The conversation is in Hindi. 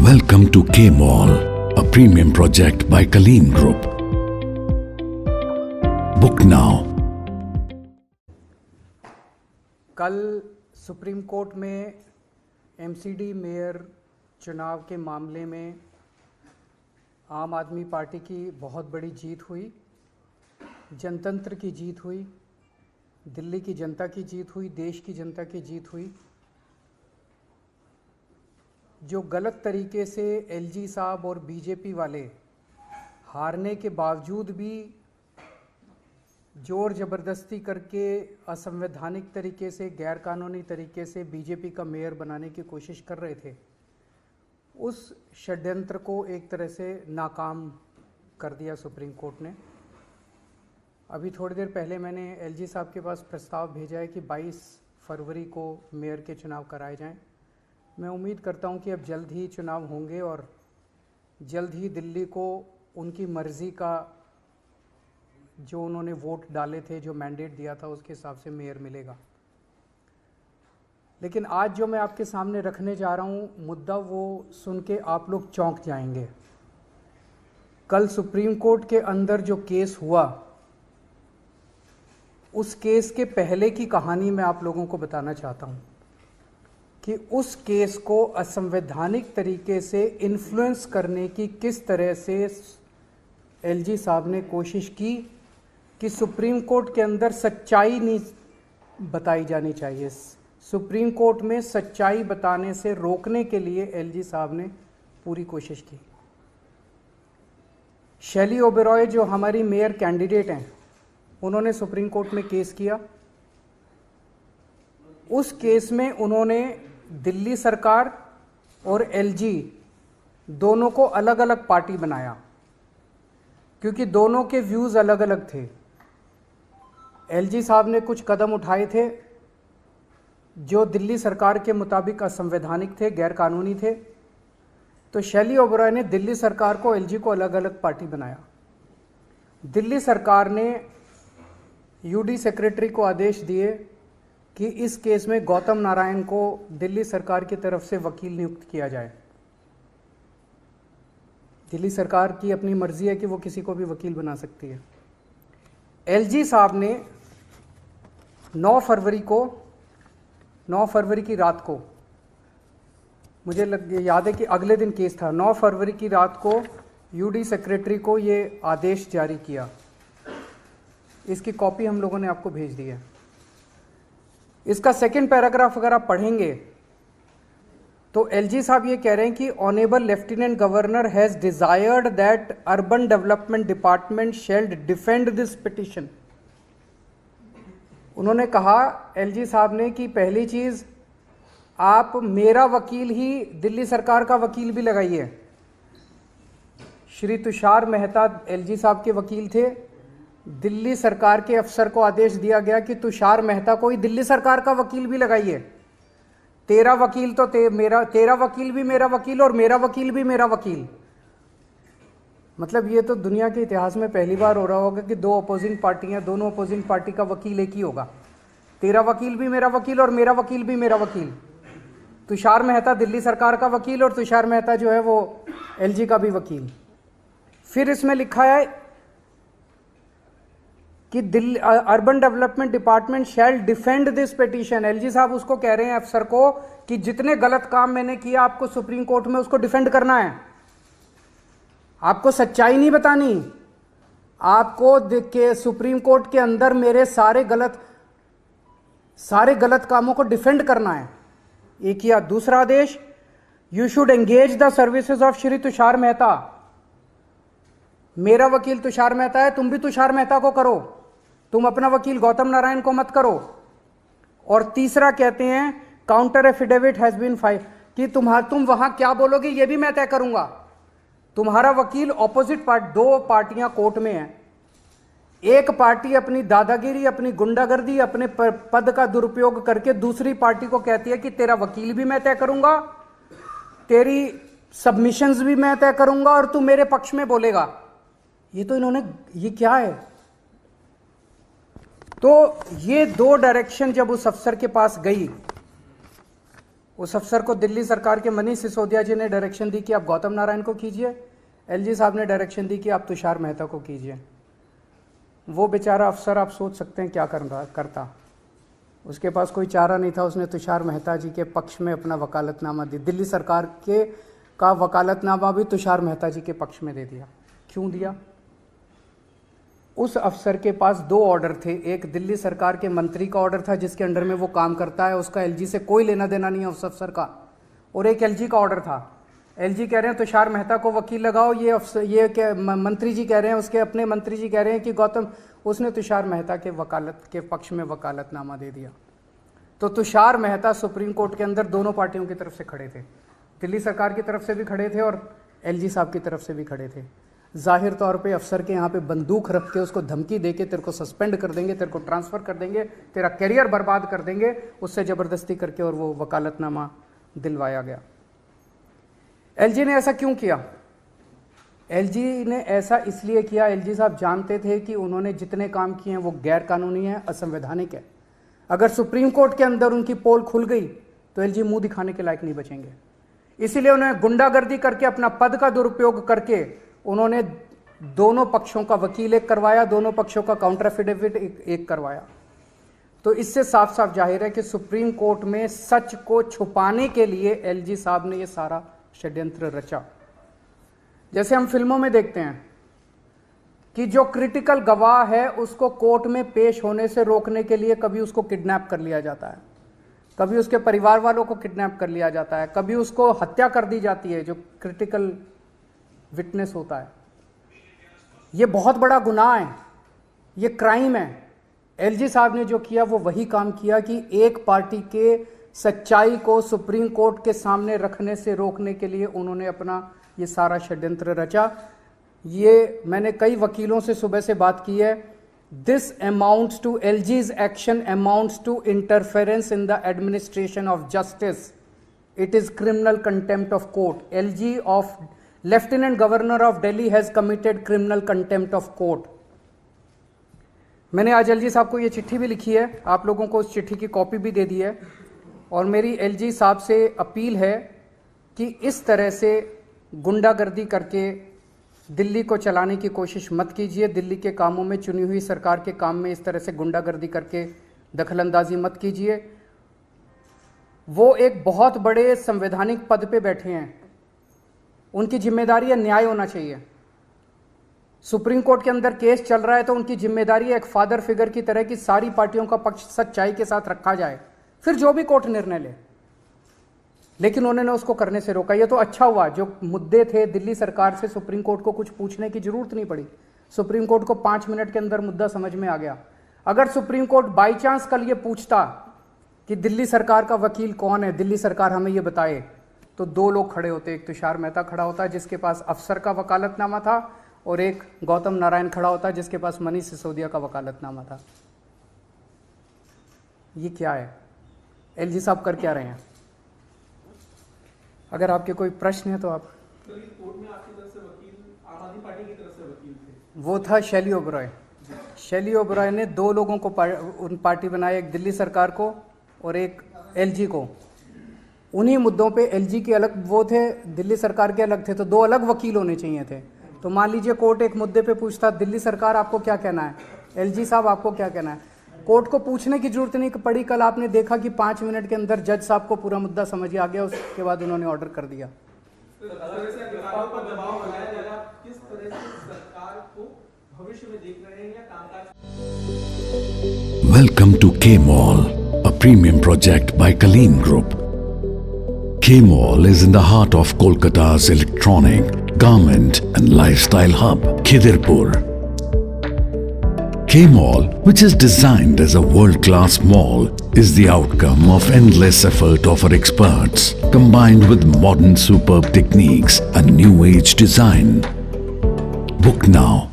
Welcome to K Mall, a premium project by Kaleen Group. Book now. कल सुप्रीम कोर्ट में एमसीडी मेयर चुनाव के मामले में आम आदमी पार्टी की बहुत बड़ी जीत हुई, जनतंत्र की जीत हुई, दिल्ली की जनता की जीत हुई, देश की जनता की जीत हुई। जो गलत तरीके से एलजी साहब और बीजेपी वाले हारने के बावजूद भी जोर ज़बरदस्ती करके असंवैधानिक तरीके से, गैरकानूनी तरीके से बीजेपी का मेयर बनाने की कोशिश कर रहे थे, उस षड्यंत्र को एक तरह से नाकाम कर दिया सुप्रीम कोर्ट ने। अभी थोड़ी देर पहले मैंने एलजी साहब के पास प्रस्ताव भेजा है कि 22 फरवरी को मेयर के चुनाव कराए जाएं। मैं उम्मीद करता हूं कि अब जल्द ही चुनाव होंगे और जल्द ही दिल्ली को उनकी मर्ज़ी का, जो उन्होंने वोट डाले थे, जो मैंडेट दिया था, उसके हिसाब से मेयर मिलेगा। लेकिन आज जो मैं आपके सामने रखने जा रहा हूं मुद्दा, वो सुन के आप लोग चौंक जाएंगे। कल सुप्रीम कोर्ट के अंदर जो केस हुआ, उस केस के पहले की कहानी मैं आप लोगों को बताना चाहता हूं कि उस केस को असंवैधानिक तरीके से इन्फ्लुएंस करने की किस तरह से एलजी साहब ने कोशिश की कि सुप्रीम कोर्ट के अंदर सच्चाई नहीं बताई जानी चाहिए। सुप्रीम कोर्ट में सच्चाई बताने से रोकने के लिए एलजी साहब ने पूरी कोशिश की। शैली ओबेरॉय जो हमारी मेयर कैंडिडेट हैं, उन्होंने सुप्रीम कोर्ट में केस किया। उस केस में उन्होंने दिल्ली सरकार और एलजी दोनों को अलग अलग पार्टी बनाया, क्योंकि दोनों के व्यूज़ अलग अलग थे। एलजी साहब ने कुछ कदम उठाए थे जो दिल्ली सरकार के मुताबिक असंवैधानिक थे, गैरकानूनी थे। तो शैली ओबेरॉय ने दिल्ली सरकार को, एलजी को अलग अलग पार्टी बनाया। दिल्ली सरकार ने यूडी सेक्रेटरी को आदेश दिए कि इस केस में गौतम नारायण को दिल्ली सरकार की तरफ से वकील नियुक्त किया जाए। दिल्ली सरकार की अपनी मर्जी है कि वो किसी को भी वकील बना सकती है। एलजी साहब ने 9 फरवरी की रात को, मुझे याद है कि अगले दिन केस था, 9 फरवरी की रात को यूडी सेक्रेटरी को ये आदेश जारी किया। इसकी कॉपी हम लोगों ने आपको भेज दी है। इसका सेकंड पैराग्राफ अगर आप पढ़ेंगे तो एलजी साहब ये कह रहे हैं कि honourable lieutenant governor has desired that urban development department shall defend this petition. उन्होंने कहा, एलजी साहब ने, कि पहली चीज, आप मेरा वकील ही दिल्ली सरकार का वकील भी लगाइए। श्री तुषार मेहता एलजी साहब के वकील थे। दिल्ली सरकार के अफसर को आदेश दिया गया कि तुषार मेहता को ही दिल्ली सरकार का वकील भी लगाइए। तेरा वकील तो तेरा वकील भी मेरा वकील और मेरा वकील भी मेरा वकील। मतलब ये तो दुनिया के इतिहास में पहली बार हो रहा होगा कि दो अपोजिंग पार्टियां, दोनों अपोजिंग पार्टी का वकील एक ही होगा। तेरा वकील भी मेरा वकील और मेरा वकील भी मेरा वकील। तुषार मेहता दिल्ली सरकार का वकील और तुषार मेहता जो है वो एलजी का भी वकील। फिर इसमें लिखा है कि Delhi urban development department shall defend this petition. LG साहब उसको कह रहे हैं, अफसर को, कि जितने गलत काम मैंने किया आपको सुप्रीम कोर्ट में उसको डिफेंड करना है। आपको सच्चाई नहीं बतानी, आपको के सुप्रीम कोर्ट के अंदर मेरे सारे गलत कामों को डिफेंड करना है। एक या दूसरा आदेश, you should engage the services of Shri Tushar Mehta. मेरा वकील तुषार मेहता है, तुम भी तुषार मेहता को करो, तुम अपना वकील गौतम नारायण को मत करो। और तीसरा कहते हैं, counter affidavit has been file, कि तुम वहां क्या बोलोगे ये भी मैं तय करूंगा। तुम्हारा वकील ऑपोजिट पार्टी, 2 पार्टियां कोर्ट में हैं। एक पार्टी अपनी दादागिरी, अपनी गुंडागर्दी, अपने पद का दुरुपयोग करके दूसरी पार्टी को कहती है कि तेरा वकील भी मैं तय करूंगा, तेरी सबमिशंस भी मैं तय करूंगा और तू मेरे पक्ष में बोलेगा। ये तो इन्होंने, ये क्या है? तो ये 2 डायरेक्शन जब उस अफसर के पास गई, उस अफसर को दिल्ली सरकार के मनीष सिसोदिया जी ने डायरेक्शन दी कि आप गौतम नारायण को कीजिए, एलजी साहब ने डायरेक्शन दी कि आप तुषार मेहता को कीजिए। वो बेचारा अफसर आप सोच सकते हैं क्या करता। उसके पास कोई चारा नहीं था, उसने तुषार मेहता जी के पक्ष में अपना वकालतनामा दी। दिल्ली सरकार का वकालतनामा भी तुषार मेहता जी के पक्ष में दे दिया। क्यों दिया? उस अफसर के पास 2 ऑर्डर थे। एक दिल्ली सरकार के मंत्री का ऑर्डर था जिसके अंडर में वो काम करता है, उसका एलजी से कोई लेना देना नहीं है उस अफसर का, और एक एलजी का ऑर्डर था। एलजी कह रहे हैं तुषार मेहता को वकील लगाओ, ये क्या मंत्री जी कह रहे हैं, उसके अपने मंत्री जी कह रहे हैं कि गौतम, उसने तुषार मेहता के वकालत के पक्ष में वकालतनामा दे दिया। तो तुषार मेहता सुप्रीम कोर्ट के अंदर दोनों पार्टियों की तरफ से खड़े थे, दिल्ली सरकार की तरफ से भी खड़े थे और एलजी साहब की तरफ से भी खड़े थे। जाहिर तौर पे अफसर के यहाँ पे बंदूक रख के उसको धमकी दे के तेरे को सस्पेंड कर देंगे, तेरे को ट्रांसफ़र कर देंगे, तेरा करियर बर्बाद कर देंगे, उससे ज़बरदस्ती करके और वो वकालतनामा दिलवाया गया। एलजी ने ऐसा क्यों किया? एलजी ने ऐसा इसलिए किया, एलजी साहब जानते थे कि उन्होंने जितने काम किए हैं वो गैर कानूनी है, असंवैधानिक है। अगर सुप्रीम कोर्ट के अंदर उनकी पोल खुल गई तो एलजी मुंह दिखाने के लायक नहीं बचेंगे। इसीलिए उन्होंने गुंडागर्दी करके, अपना पद का दुरुपयोग करके उन्होंने दोनों पक्षों का वकील एक करवाया, दोनों पक्षों का काउंटर एफिडेविट एक करवाया। तो इससे साफ साफ जाहिर है कि सुप्रीम कोर्ट में सच को छुपाने के लिए एलजी साहब ने यह सारा षड्यंत्र रचा। जैसे हम फिल्मों में देखते हैं कि जो क्रिटिकल गवाह है उसको कोर्ट में पेश होने से रोकने के लिए कभी उसको किडनैप कर लिया जाता है, कभी उसके परिवार वालों को किडनैप कर लिया जाता है, कभी उसको हत्या कर दी जाती है जो क्रिटिकल विटनेस होता है। ये बहुत बड़ा गुनाह है, ये क्राइम है। एलजी साहब ने जो किया वो वही काम किया कि एक पार्टी के सच्चाई को सुप्रीम कोर्ट के सामने रखने से रोकने के लिए उन्होंने अपना ये सारा षड्यंत्र रचा। ये मैंने कई वकीलों से सुबह से बात की है। This amounts to LG's action amounts to interference in the administration of justice. It is criminal contempt of court. LG of lieutenant governor of Delhi has committed criminal contempt of court. मैंने आज एलजी साहब को ये चिट्ठी भी लिखी है, आप लोगों को उस चिट्ठी की कॉपी भी दे दी है, और मेरी एलजी साहब से अपील है कि इस तरह से गुंडागर्दी करके दिल्ली को चलाने की कोशिश मत कीजिए। दिल्ली के कामों में, चुनी हुई सरकार के काम में इस तरह से गुंडागर्दी करके दखलंदाजी मत कीजिए। वो एक बहुत बड़े संवैधानिक पद पे बैठे हैं, उनकी जिम्मेदारी है न्याय होना चाहिए। सुप्रीम कोर्ट के अंदर केस चल रहा है तो उनकी जिम्मेदारी है एक फादर फिगर की तरह कि सारी पार्टियों का पक्ष सच्चाई के साथ रखा जाए, फिर जो भी कोर्ट निर्णय ले। लेकिन उन्होंने उसको करने से रोका। ये तो अच्छा हुआ, जो मुद्दे थे दिल्ली सरकार से सुप्रीम कोर्ट को कुछ पूछने की जरूरत नहीं पड़ी। सुप्रीम कोर्ट को 5 मिनट के अंदर मुद्दा समझ में आ गया। अगर सुप्रीम कोर्ट बाई चांस कल ये पूछता कि दिल्ली सरकार का वकील कौन है, दिल्ली सरकार हमें ये बताए, तो 2 लोग खड़े होते। एक तुषार मेहता खड़ा होता जिसके पास अफसर का वकालतनामा था, और एक गौतम नारायण खड़ा होता जिसके पास मनीष सिसोदिया का वकालतनामा था। ये क्या है? एलजी साहब कर क्या रहे हैं? अगर आपके कोई प्रश्न है तो आप। कोर्ट में आपकी तरफ से वकील, आम आदमी पार्टी की तरफ से वकील थे, वो था शैली ओबरॉय। शैली ओबरॉय ने 2 लोगों को पार्टी बनाई, एक दिल्ली सरकार को और एक एलजी को। उन्हीं मुद्दों पे एलजी के अलग वो थे, दिल्ली सरकार के अलग थे, तो 2 अलग वकील होने चाहिए थे। तो मान लीजिए कोर्ट एक मुद्दे पे पूछता, दिल्ली सरकार आपको क्या कहना है, एलजी साहब आपको क्या कहना है। कोर्ट को पूछने की जरूरत नहीं पड़ी। कल आपने देखा कि 5 मिनट के अंदर जज साहब को पूरा मुद्दा समझ आ गया, उसके बाद उन्होंने ऑर्डर कर दिया। किस तरह से सरकार को भविष्य में देख रहे हैं या कामकाज। Welcome to K-Mall, a premium project by Kaleen Group. K-Mall is in the heart of Kolkata's electronic, garment and lifestyle hub, Khidirpur. K-Mall, which is designed as a world-class mall, is the outcome of endless effort of our experts, combined with modern superb techniques and new age design. Book now